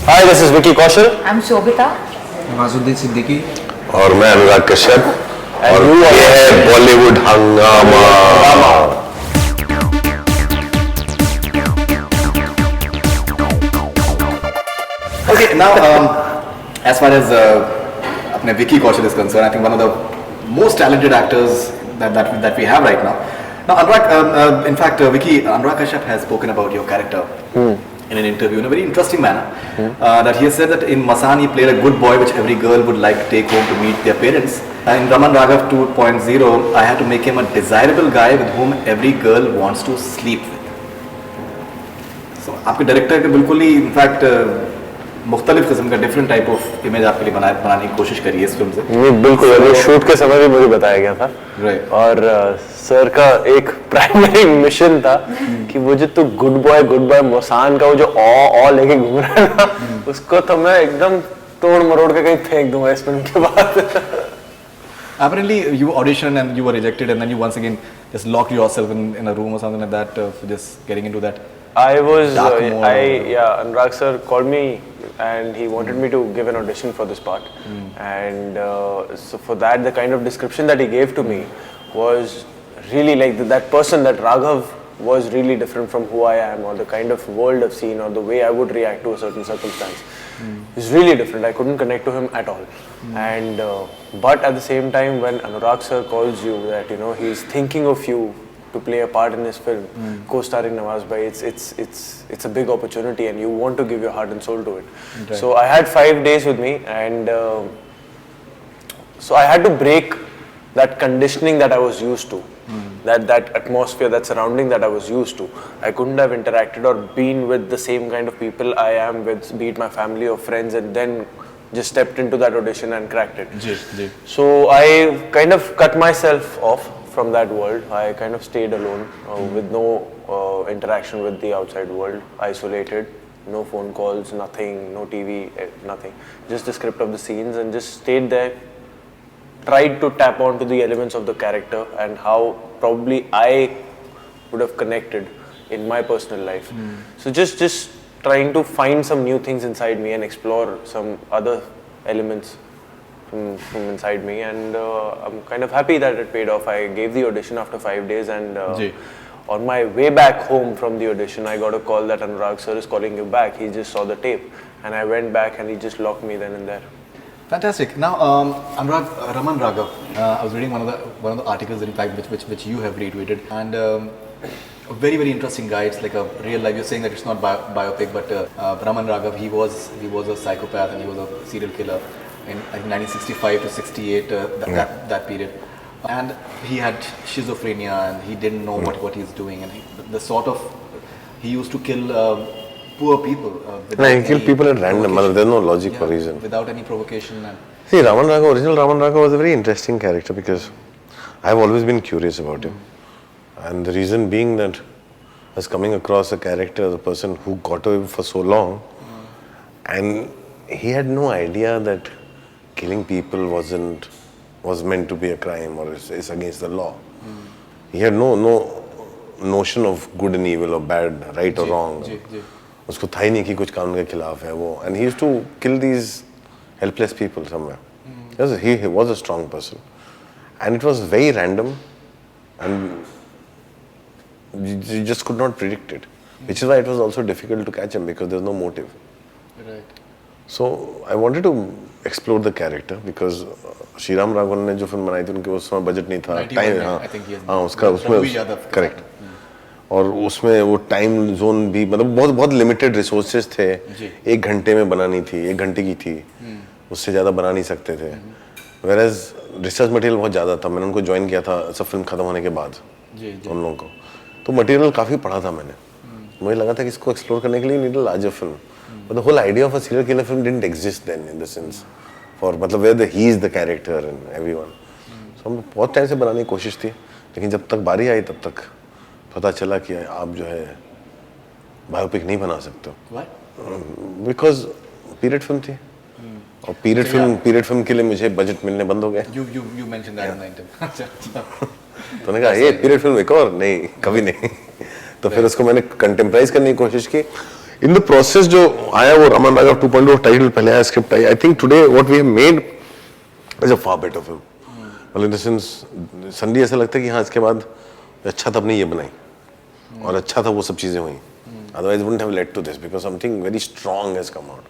Hi, this is Vicky Kaushal. I'm Shobita. Nawazuddin Siddiqui और मैं अनुराग कश्यप और you are ये है बॉलीवुड हंगामा। Okay, now as far as अपने Vicky Kaushal is concerned, I think one of the most talented actors that we have right now. Now, Anurag, in fact, Vicky, Anurag Kashyap has spoken about your character in an interview in a very interesting manner. That he has said that in Masan he played a good boy which every girl would like to take home to meet their parents. In Raman Raghav 2.0, I had to make him a desirable guy with whom every girl wants to sleep with. So, आपके director के बिल्कुल ही in fact मुख्तलिफ किस्म का different type of image आपके लिए बनाने की कोशिश करी है इस फिल्म से। बिल्कुल, वो शूट के समय भी मुझे बताया गया था। Right. और सर का एक प्राइमरी मिशन था कि वो जो तू गुड बॉय मोसान का वो जो ऑ लेके घूम रहा है ना, उसको तो मैं एकदम तोड़ मरोड़ के कहीं फेंक दूंगा इस फिल्म के बाद। Apparently, you auditioned and you were rejected, and then you once again just locked yourself in a room or something like that for just getting into that. Anurag sir called me and he wanted me to give an audition for this part. And so for that, the kind of description that he gave to me was really like that person, that Raghav was really different from who I am, or the kind of world I've seen, or the way I would react to a certain circumstance. He's really different. I couldn't connect to him at all. And but at the same time, when Anurag sir calls you that he's thinking of you to play a part in his film, co-starring Nawaz Bhai, it's a big opportunity, and you want to give your heart and soul to it. Right. So I had 5 days with me, and so I had to break that conditioning that I was used to, that atmosphere, that surrounding that I was used to. I couldn't have interacted or been with the same kind of people I am with, be it my family or friends, and then just stepped into that audition and cracked it. So I kind of cut myself off from that world. I kind of stayed alone with no interaction with the outside world, isolated, no phone calls, nothing, no TV, nothing. Just the script of the scenes, and just stayed there, tried to tap onto the elements of the character and how probably I would have connected in my personal life. So just trying to find some new things inside me and explore some other elements from inside me, and I'm kind of happy that it paid off. I gave the audition after 5 days, and on my way back home from the audition, I got a call that Anurag sir is calling you back. He just saw the tape, and I went back and he just locked me then and there. Fantastic. Now, Anurag, Raman Raghav, I was reading one of the articles in fact which you have retweeted, and a very interesting guy. It's like a real life. You're saying that it's not biopic, but Raman Raghav, he was a psychopath and he was a serial killer in 1965 to 68, that period, and he had schizophrenia and he didn't know what he's doing, and he used to kill poor people. He killed people at random. There's no logic or reason. Without any provocation. See, original Raman Raghav was a very interesting character because I've always been curious about him. And the reason being that I was coming across a character, the person who got away for so long, and he had no idea that killing people was meant to be a crime or is against the law. He had no notion of good and evil or bad, right or wrong. उसको था ही नहीं कि कुछ कानून के खिलाफ है वो, and he used to kill these helpless people somewhere. He was a strong person, and it was very random, and you just could not predict it, which is why it was also difficult to catch him because there's no motive. Right. So I wanted to explore the character because Shriram Raghavan ने जो film बनाई थी उनके उस समय budget नहीं था, time हाँ उसका उसमें करेक्ट, और उसमें वो टाइम जोन भी मतलब बहुत लिमिटेड रिसोर्सेज थे. 1 घंटे में बनानी थी, 1 घंटे की थी, उससे ज़्यादा बना नहीं सकते थे. वेरएज रिसर्च मटेरियल बहुत ज़्यादा था. मैंने उनको ज्वाइन किया था सब फिल्म खत्म होने के बाद उन लोगों को, तो मटेरियल काफ़ी पढ़ा था मैंने. मुझे लगा था कि इसको एक्सप्लोर करने के लिए need a larger film, but the whole idea of a serial killer film didn't exist then in the sense for मतलब where he is the character and everyone. So हम बहुत टाइम से बनाने की कोशिश थी, लेकिन जब तक बारी आई तब तक पता चला कि आप जो है बायोपिक नहीं बना सकते हो, बिकॉज पीरियड फिल्म थी, और पीरियड फिल्म के लिए मुझे बजट मिलने बंद हो गए. You mentioned that in the interview. तो मैंने कहा ये पीरियड फिल्म एक और नहीं, कभी नहीं. तो फिर उसको मैंने कंटेम्पराइज करने की कोशिश की. इन द प्रोसेस जो आया वो रमन राघव 2.0 टाइटल पहले आया, script I think today what we have made is a far better film. मतलब इन द सेंस संडे ऐसा लगता है कि हाँ इसके बाद अच्छा था अपने ये बनाई और अच्छा था वो सब चीजें हुई, otherwise wouldn't have led to this because something very strong has come out.